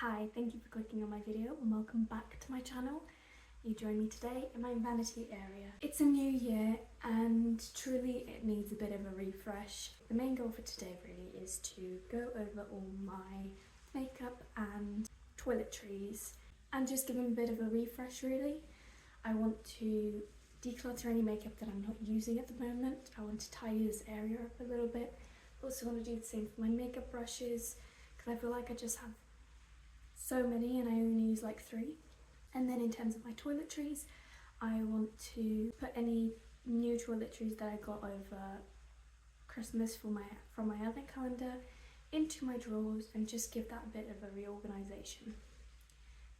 Hi, thank you for clicking on my video and welcome back to my channel. You join me today in my vanity area. It's a new year and truly it needs a bit of a refresh. The main goal for today really is to go over all my makeup and toiletries and just give them a bit of a refresh really. I want to declutter any makeup that I'm not using at the moment. I want to tidy this area up a little bit. I also want to do the same for my makeup brushes because I feel like I just have so many and I only use like 3. And then in terms of my toiletries, I want to put any new toiletries that I got over Christmas from my advent calendar into my drawers and just give that a bit of a reorganisation.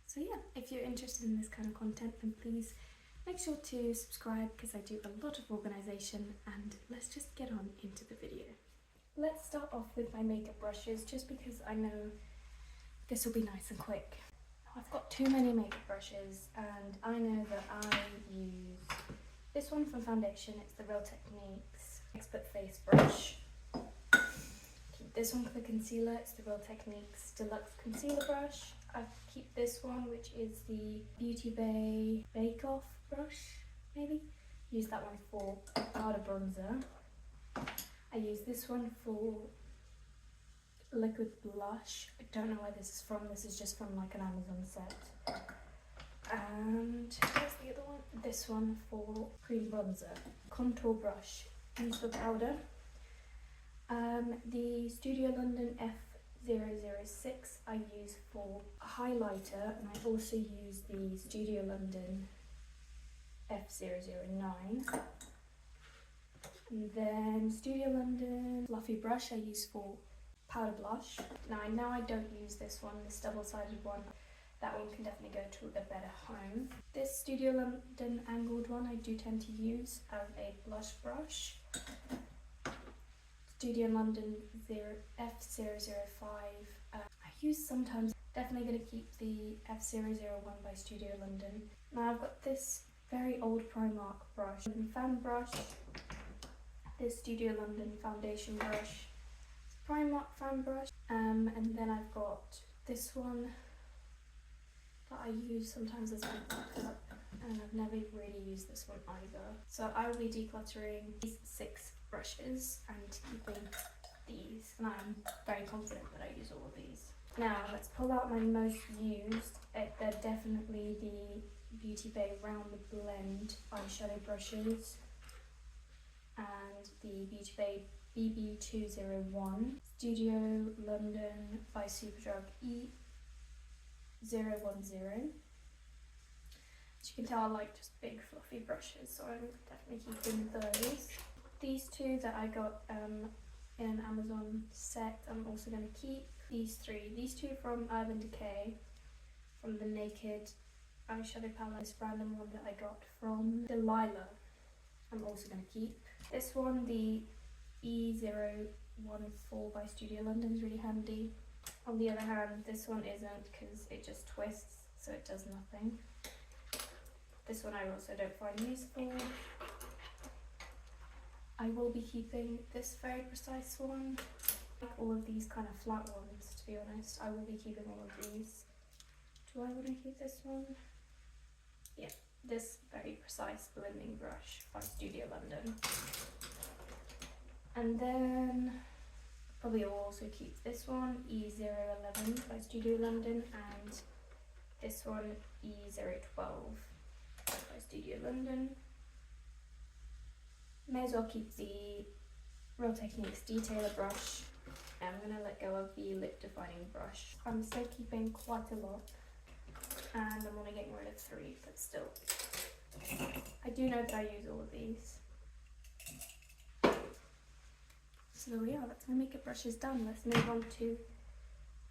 So yeah, if you're interested in this kind of content, then please make sure to subscribe because I do a lot of organisation, and let's just get on into the video. Let's start off with my makeup brushes just because I know this will be nice and quick. I've got too many makeup brushes and I know that I use this one for foundation. It's the Real Techniques Expert Face Brush. Keep this one for concealer. It's the Real Techniques Deluxe Concealer Brush. I keep this one, which is the Beauty Bay Bake Off brush, maybe. Use that one for powder bronzer. I use this one for liquid blush. I don't know where this is from. This is just from like an Amazon set. And here's the other one. This one for cream bronzer. Contour brush. Use for powder. The Studio London F006 I use for highlighter, and I also use the Studio London F009. And then Studio London Fluffy Brush I use for powder blush. Now I know I don't use this one, this double-sided one. That one can definitely go to a better home. This Studio London angled one I do tend to use as a blush brush. Studio London F005 I use sometimes. Definitely going to keep the F001 by Studio London. Now I've got this very old Primark brush, fan brush, this Studio London foundation brush, Primark fan brush, and then I've got this one that I use sometimes as my backup, and I've never really used this one either. So I will be decluttering these 6 brushes and keeping these, and I'm very confident that I use all of these. Now let's pull out my most used. They're definitely the Beauty Bay Round the Blend eyeshadow brushes and the Beauty Bay BB201, Studio London by Superdrug E010. As you can tell, I like just big fluffy brushes, so I'm definitely keeping those. These 2 that I got in an Amazon set, I'm also going to keep. These 3, these 2 from Urban Decay, from the Naked eyeshadow palette. This random one that I got from Delilah, I'm also going to keep. This one, the E014 by Studio London, is really handy. On the other hand, this one isn't because it just twists, so it does nothing. This one I also don't find useful. I will be keeping this very precise one. Like all of these kind of flat ones, to be honest. I will be keeping all of these. Do I want to keep this one? Yeah, this very precise blending brush by Studio London. And then probably will also keep this one, E011 by Studio London, and this one, E012 by Studio London. May as well keep the Real Techniques Detailer brush. I'm going to let go of the lip defining brush. I'm still keeping quite a lot, and I'm only getting rid of 3, but still. I do know that I use all of these. So there we are, that's my makeup brushes done. Let's move on to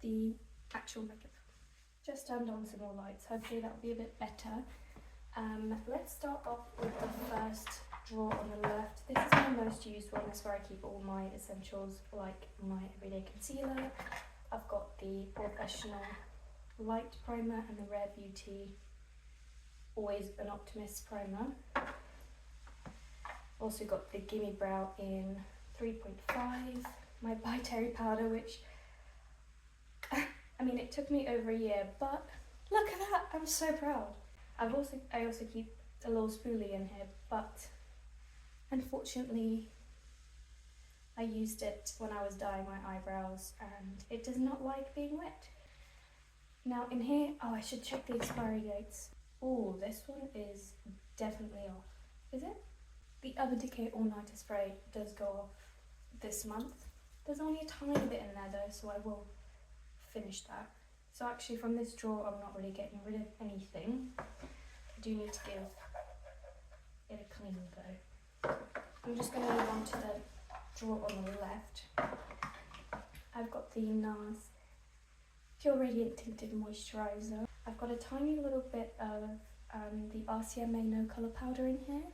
the actual makeup. Just turned on some more lights, hopefully that'll be a bit better. Let's start off with the first drawer on the left. This is my most used one. That's where I keep all my essentials, like my everyday concealer. I've got the Professional Light Primer and the Rare Beauty Always an Optimist Primer. Also got the Gimme Brow in 3.5, my By Terry powder, which I mean, it took me over a year, but look at that, I'm so proud. I also keep a little spoolie in here, but unfortunately I used it when I was dyeing my eyebrows and it does not like being wet. Now in here, oh, I should check the expiry dates. Oh, this one is definitely off. Is it? The Urban Decay All Nighter Spray does go off this month. There's only a tiny bit in there though, so I will finish that. So actually from this drawer, I'm not really getting rid of anything. I do need to give it a clean though. I'm just going to move on to the drawer on the left. I've got the NARS Pure Radiant Tinted Moisturiser. I've got a tiny little bit of the RCMA No Colour Powder in here,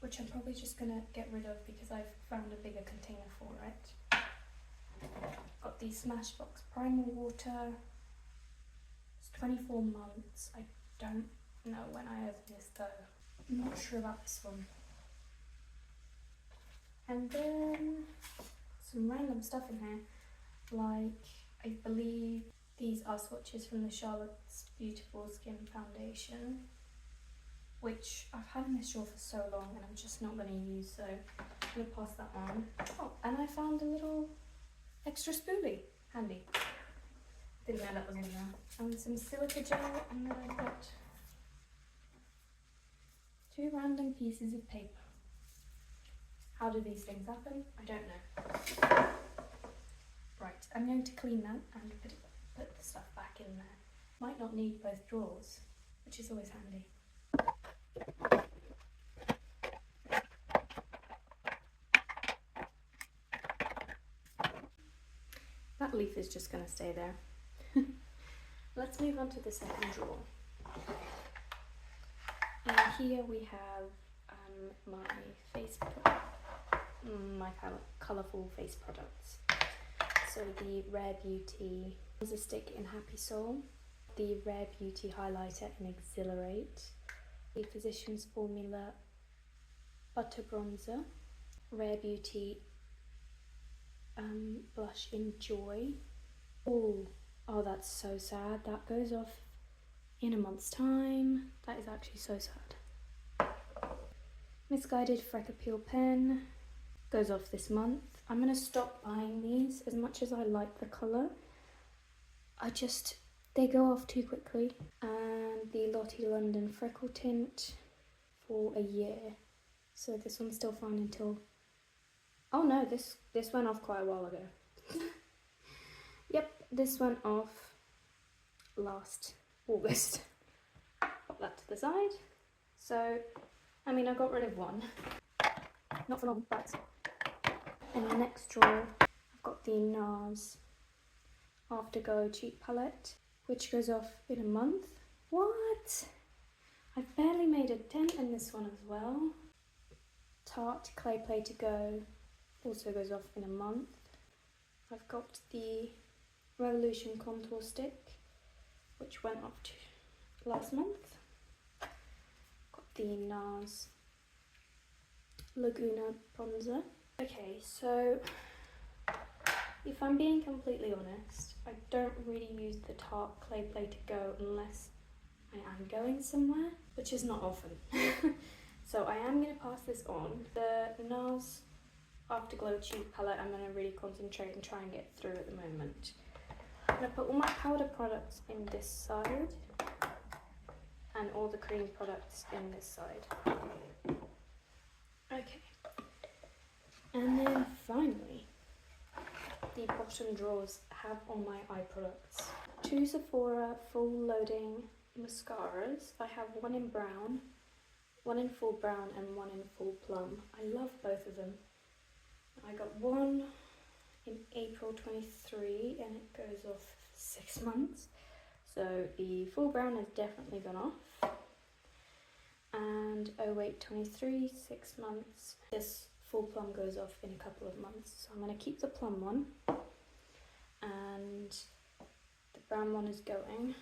which I'm probably just going to get rid of because I've found a bigger container for it. Got the Smashbox Primal Water. It's 24 months. I don't know when I opened this though. I'm not sure about this one. And then some random stuff in here, like I believe these are swatches from the Charlotte's Beautiful Skin Foundation, which I've had in this drawer for so long and I'm just not going to use, so I'm going to pass that on. Oh, and I found a little extra spoolie handy. Didn't know that was in there. And some silica gel, and then I've got 2 random pieces of paper. How do these things happen? I don't know. Right, I'm going to clean that and put the stuff back in there. Might not need both drawers, which is always handy. That leaf is just going to stay there. Let's move on to the second drawer. And here we have my colourful face products. So the Rare Beauty Bronzer Stick in Happy Soul, the Rare Beauty Highlighter in Exhilarate, the Physicians Formula Butter Bronzer, Rare Beauty Blush in Joy. Oh, that's so sad. That goes off in a month's time. That is actually so sad. Misguided Freckle Peel Pen goes off this month. I'm going to stop buying these as much as I like the colour. They go off too quickly. And the Lottie London Freckle Tint for a year. So this one's still fine until... Oh no, this went off quite a while ago. Yep, this went off last August. Pop that to the side. So, I mean, I got rid of one. Not for long, but... In the next drawer, I've got the NARS Afterglow Cheek Palette, which goes off in a month. What? I've barely made a dent in this one as well. Tarte Clay Play To Go also goes off in a month. I've got the Revolution Contour Stick, which went off last month. Got the NARS Laguna Bronzer. Okay, so if I'm being completely honest, I don't really use the Tarte Clay Play To Go unless I am going somewhere, which is not often. So I am going to pass this on. The NARS Afterglow Cheek Palette I'm going to really concentrate and try and get through at the moment. I'm going to put all my powder products in this side and all the cream products in this side. Okay. And then finally, the bottom drawers have all my eye products. 2 Sephora full loading mascaras. I have one in brown, one in full brown and one in full plum. I love both of them. I got one in April 23 and it goes off 6 months. So the full brown has definitely gone off. And 0823, 6 months. This full plum goes off in a couple of months. So I'm going to keep the plum one. And the brown one is going.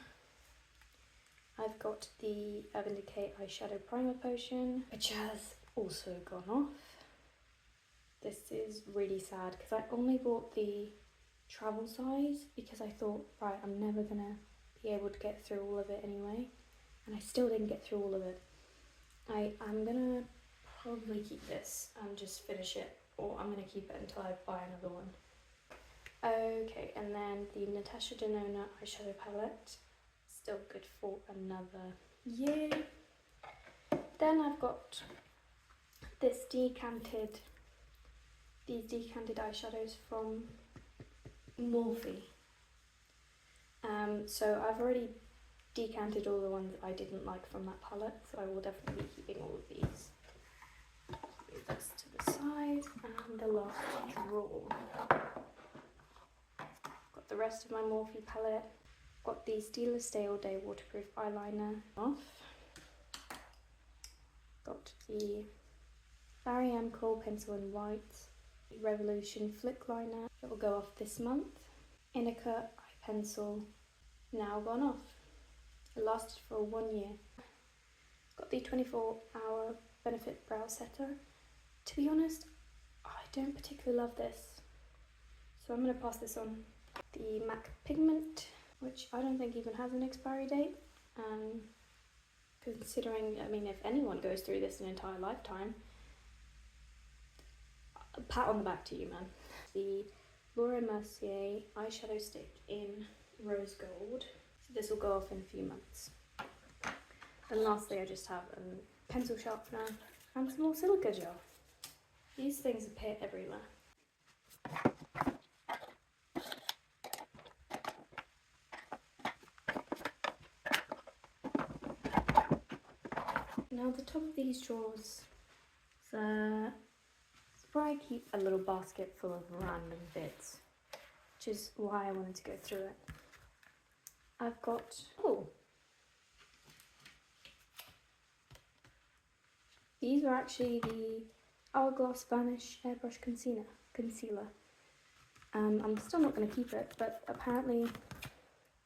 I've got the Urban Decay Eyeshadow Primer Potion, which has also gone off. This is really sad because I only bought the travel size because I thought, right, I'm never gonna be able to get through all of it anyway, and I still didn't get through all of it. I'm gonna probably keep this and just finish it, or I'm gonna keep it until I buy another one. Okay, and then the Natasha Denona eyeshadow palette, still good for another year. Then I've got these decanted eyeshadows from Morphe. So I've already decanted all the ones I didn't like from that palette, so I will definitely be keeping all of these. Move this to the side, and the last drawer. Got the rest of my Morphe palette. Got the Stila Stay All Day waterproof eyeliner off. Got the Barry M Kohl pencil in white, Revolution flick liner that will go off this month. Inica eye pencil, now gone off. It lasted for 1 year. Got the 24-hour Benefit brow setter. To be honest, I don't particularly love this, so I'm going to pass this on. The MAC Pigment, which I don't think even has an expiry date, considering, I mean, if anyone goes through this an entire lifetime, a pat on the back to you, man. The Laura Mercier eyeshadow stick in rose gold. So this will go off in a few months. And lastly, I just have a pencil sharpener and some more silica gel. These things appear everywhere. Now the top of these drawers, it's where I keep a little basket full of random bits, which is why I wanted to go through it. I've got, these are actually the Hourglass Vanish Airbrush Concealer. I'm still not going to keep it, but apparently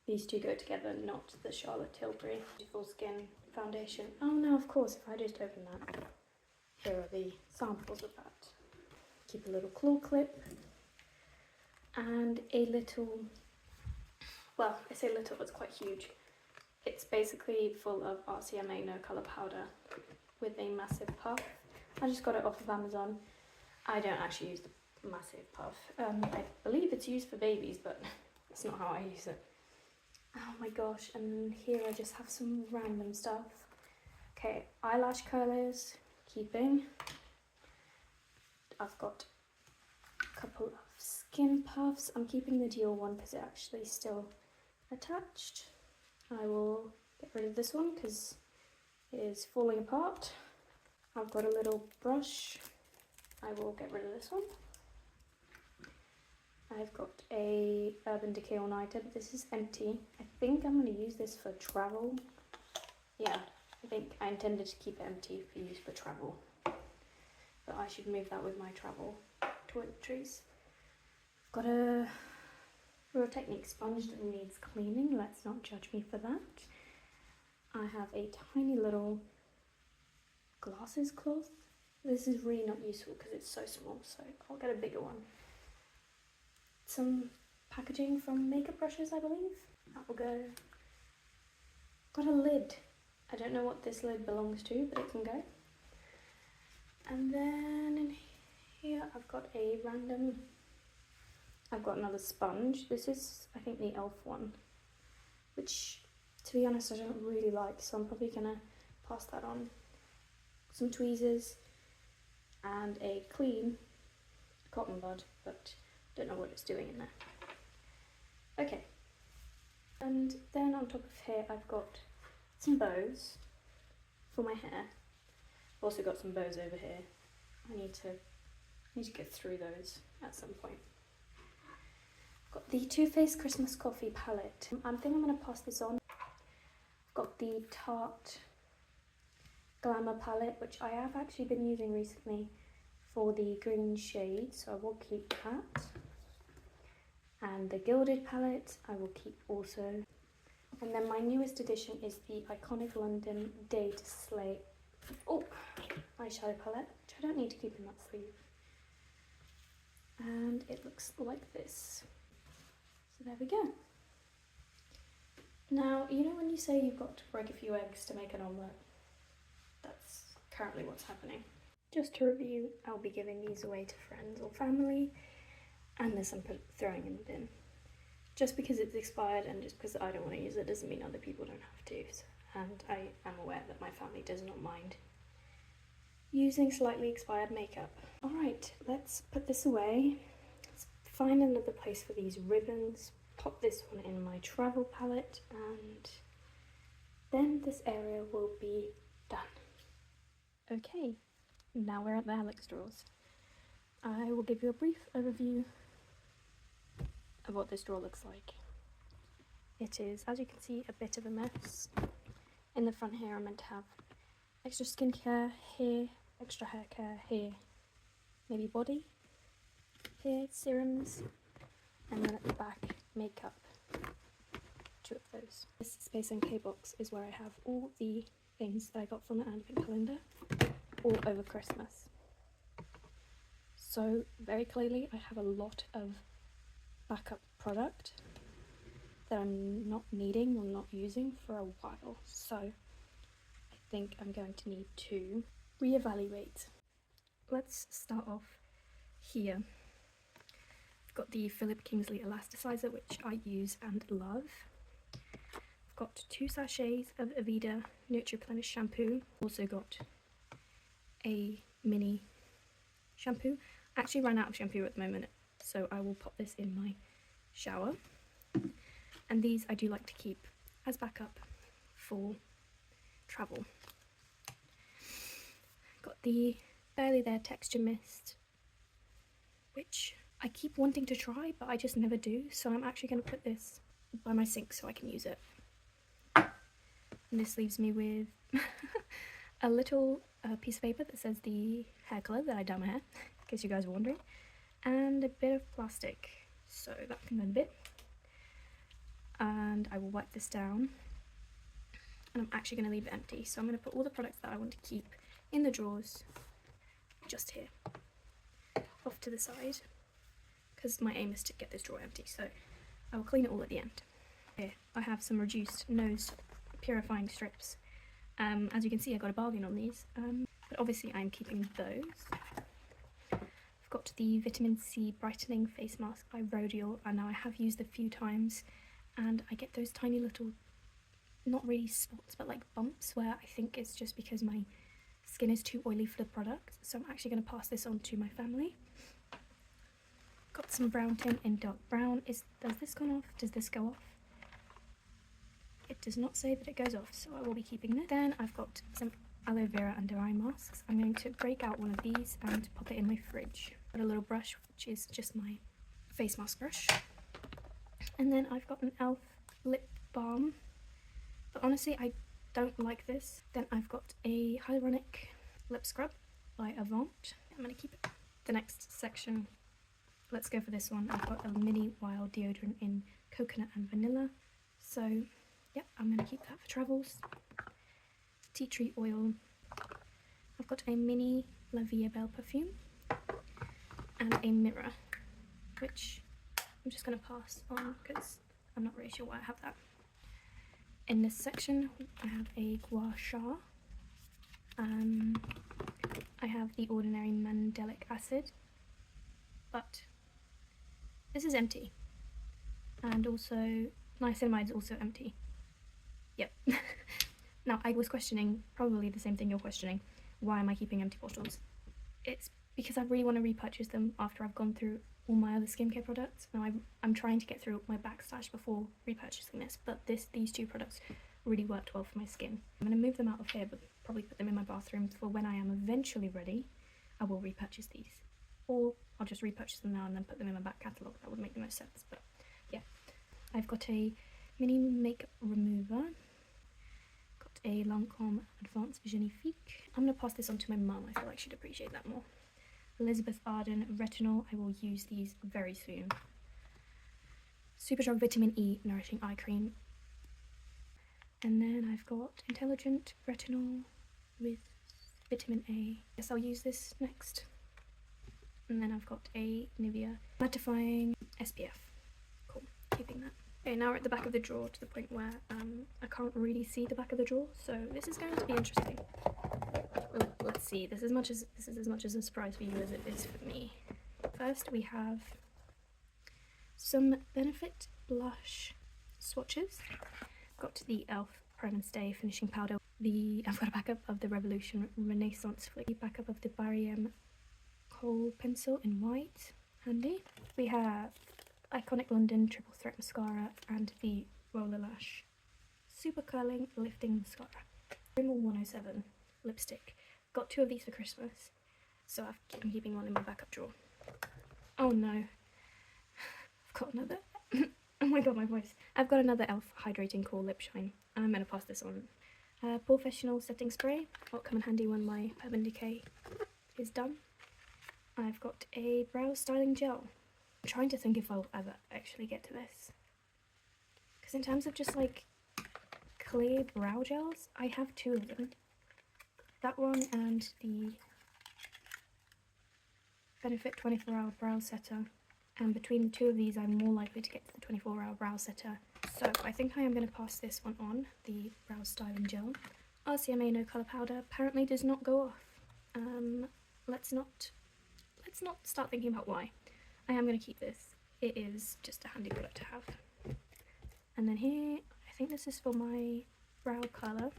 these two go together, not the Charlotte Tilbury Full Skin Foundation. Oh no, of course, if I just open that, here are the samples of that. Keep a little claw clip and a little, well, I say little, it's quite huge. It's basically full of RCMA no colour powder with a massive puff. I just got it off of Amazon. I don't actually use the massive puff. I believe it's used for babies, but it's not how I use it. Oh my gosh, and here I just have some random stuff. Okay, eyelash curlers, keeping. I've got a couple of skin puffs. I'm keeping the Dior one because it's actually still attached. I will get rid of this one because it is falling apart. I've got a little brush. I will get rid of this one. I've got a Urban Decay all-nighter, but this is empty. I think I'm going to use this for travel. Yeah, I think I intended to keep it empty for use for travel. But I should move that with my travel toiletries. I've got a Real Technique sponge that needs cleaning. Let's not judge me for that. I have a tiny little glasses cloth. This is really not useful because it's so small, so I'll get a bigger one. Some packaging from Makeup Brushes, I believe. That will go. Got a lid. I don't know what this lid belongs to, but it can go. And then in here I've got a random, I've got another sponge. This is, I think, the e.l.f. one, which, to be honest, I don't really like, so I'm probably gonna pass that on. Some tweezers and a clean cotton bud, but don't know what it's doing in there. Okay, and then on top of here I've got some bows for my hair. I've also got some bows over here. I need to get through those at some point. I've got the Too Faced Christmas Coffee palette. I think I'm going to pass this on. I've got the Tarte Glamour palette, which I have actually been using recently for the green shade, so I will keep that. And the Gilded palette I will keep also. And then my newest addition is the Iconic London Day to Slay eyeshadow palette, which I don't need to keep in that sleeve. And it looks like this. There we go. Now, you know when you say you've got to break a few eggs to make an omelette? That's currently what's happening. Just to review, I'll be giving these away to friends or family, and this I'm throwing in the bin. Just because it's expired and just because I don't want to use it doesn't mean other people don't have to. And I am aware that my family does not mind using slightly expired makeup. Alright, let's put this away. Let's find another place for these ribbons. Pop this one in my travel palette, and then this area will be done. Okay, now we're at the Alex drawers. I will give you a brief overview of what this drawer looks like. It is, as you can see, a bit of a mess. In the front here I'm meant to have extra skincare here, extra hair care here, maybe body here, serums, and then at the back makeup, 2 of those. This Space NK box is where I have all the things that I got from the advent calendar all over Christmas. So very clearly I have a lot of backup product that I'm not needing or not using for a while, so I think I'm going to need to reevaluate. Let's start off here. I've got the Philip Kingsley Elasticizer, which I use and love. I've got 2 sachets of Aveda Nutri-Plenish shampoo. Also got a mini shampoo. I actually ran out of shampoo at the moment, so I will pop this in my shower. And these I do like to keep as backup for travel. Got the Barely There Texture Mist, which I keep wanting to try, but I just never do, so I'm actually going to put this by my sink so I can use it. And this leaves me with a little piece of paper that says the hair colour that I dye my hair, in case you guys are wondering, and a bit of plastic, so that can go in a bit. And I will wipe this down, and I'm actually going to leave it empty, so I'm going to put all the products that I want to keep in the drawers just here, off to the side, because my aim is to get this drawer empty, so I will clean it all at the end. Here I have some reduced nose purifying strips. As you can see, I got a bargain on these, but obviously I'm keeping those. I've got the Vitamin C Brightening Face Mask by Rodial, and now I have used a few times, and I get those tiny little, not really spots, but like bumps, where I think it's just because my skin is too oily for the product, so I'm actually going to pass this on to my family. Got some brown tint in dark brown. Does this go off? Does this go off? It does not say that it goes off, so I will be keeping this. Then I've got some aloe vera under eye masks. I'm going to break out one of these and pop it in my fridge. Got a little brush, which is just my face mask brush. And then I've got an e.l.f. lip balm, but honestly I don't like this. Then I've got a hyaluronic lip scrub by Avant. I'm going to keep it. The next section, let's go for this one. I've got a mini wild deodorant in coconut and vanilla, so yep, I'm going to keep that for travels. Tea tree oil. I've got a mini La Vie Belle perfume and a mirror, which I'm just going to pass on because I'm not really sure why I have that. In this section I have a gua sha. I have the Ordinary Mandelic Acid, but this is empty, and also niacinamide is also empty. Yep. Now I was questioning, probably the same thing you're questioning, why am I keeping empty bottles? It's because I really want to repurchase them after I've gone through all my other skincare products. Now I'm trying to get through my backstash before repurchasing this, but these 2 products really worked well for my skin. I'm going to move them out of here, but probably put them in my bathroom for when I am eventually ready. I will repurchase these, or I'll just repurchase them now and then put them in my back catalogue. That would make the most sense. But yeah, I've got a mini makeup remover, got a Lancome Advanced Genifique. I'm going to pass this on to my mum. I feel like she'd appreciate that more. Elizabeth Arden Retinol. I will use these very soon. Superdrug Vitamin E Nourishing Eye Cream. And then I've got Intelligent Retinol with Vitamin A. Guess I'll use this next. And then I've got a Nivea Mattifying SPF. Cool. keeping that. Okay, now we're at the back of the drawer to the point where I can't really see the back of the drawer, so this is going to be interesting. Let's see. This is as much as a surprise for you as it is for me. First, we have some Benefit blush swatches. Got the e.l.f. Prime and Stay finishing powder. I've got a backup of the Revolution Renaissance Flick. Backup of the Barry Kohl pencil in white. Handy. We have Iconic London Triple Threat Mascara and the Roller Lash Super Curling Lifting Mascara. Rimmel 107 lipstick. Got 2 of these for Christmas, so I'm keeping one in my backup drawer. Oh no, I've got another. Oh my god, my voice. I've got another e.l.f. Hydrating Cool Lip Shine. I'm going to pass this on. Professional Setting Spray. Will come in handy when my Urban Decay is done. I've got a Brow Styling Gel. I'm trying to think if I'll ever actually get to this. Because in terms of just like clear brow gels, I have 2 of them. That one and the Benefit 24-Hour Brow Setter. And between the 2 of these, I'm more likely to get to the 24-Hour Brow Setter. So I think I am going to pass this one on, the Brow Styling Gel. RCMA No Colour Powder apparently does not go off. Let's not start thinking about why. I am going to keep this. It is just a handy product to have. And then here, I think this is for my brow colour.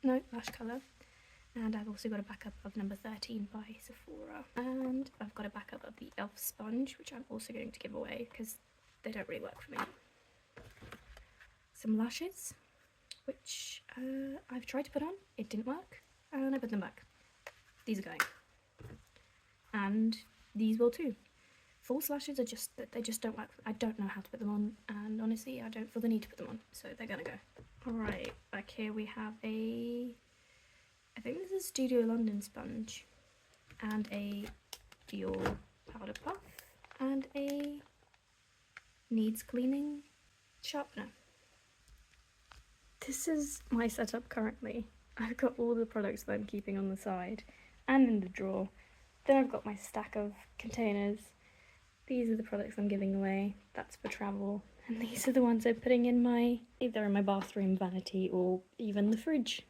No, lash colour. And I've also got a backup of number 13 by Sephora. And I've got a backup of the e.l.f. sponge, which I'm also going to give away because they don't really work for me. Some lashes, which I've tried to put on. It didn't work. And I put them back. These are going. And these will too. False lashes are they just don't work. I don't know how to put them on. And honestly, I don't feel the need to put them on. So they're going to go. Alright, back here we have I think this is Studio London sponge, and a Dior powder puff, and a needs cleaning sharpener. This is my setup currently. I've got all the products that I'm keeping on the side and in the drawer. Then I've got my stack of containers. These are the products I'm giving away. That's for travel. And these are the ones I'm putting in either in my bathroom vanity or even the fridge.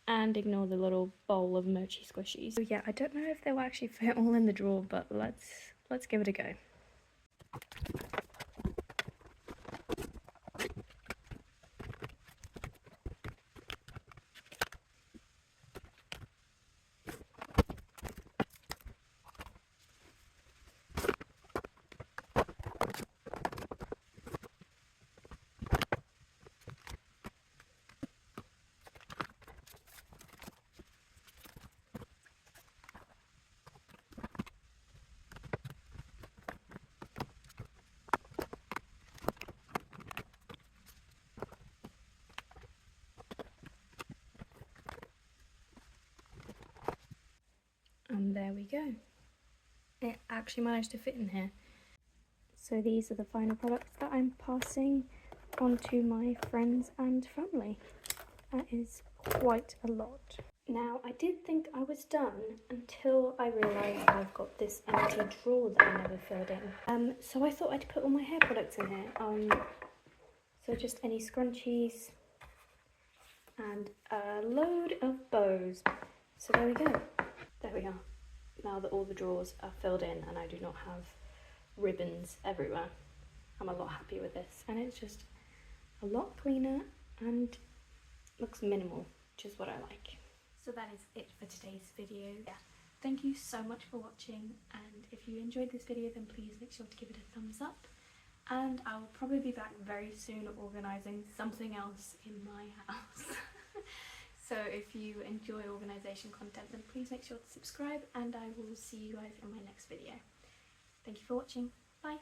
And ignore the little bowl of mochi squishies. So yeah, I don't know if they'll actually fit all in the drawer, but let's give it a go. And there we go. It actually managed to fit in here. So these are the final products that I'm passing on to my friends and family. That is quite a lot. Now, I did think I was done until I realised I've got this empty drawer that I never filled in. So I thought I'd put all my hair products in here. So just any scrunchies and a load of bows. So there we go. There we are. Now that all the drawers are filled in and I do not have ribbons everywhere, I'm a lot happier with this. And it's just a lot cleaner and looks minimal, which is what I like. So that is it for today's video. Yeah. Thank you so much for watching, and if you enjoyed this video then please make sure to give it a thumbs up. And I will probably be back very soon organising something else in my house. So if you enjoy organisation content then please make sure to subscribe, and I will see you guys in my next video. Thank you for watching. Bye!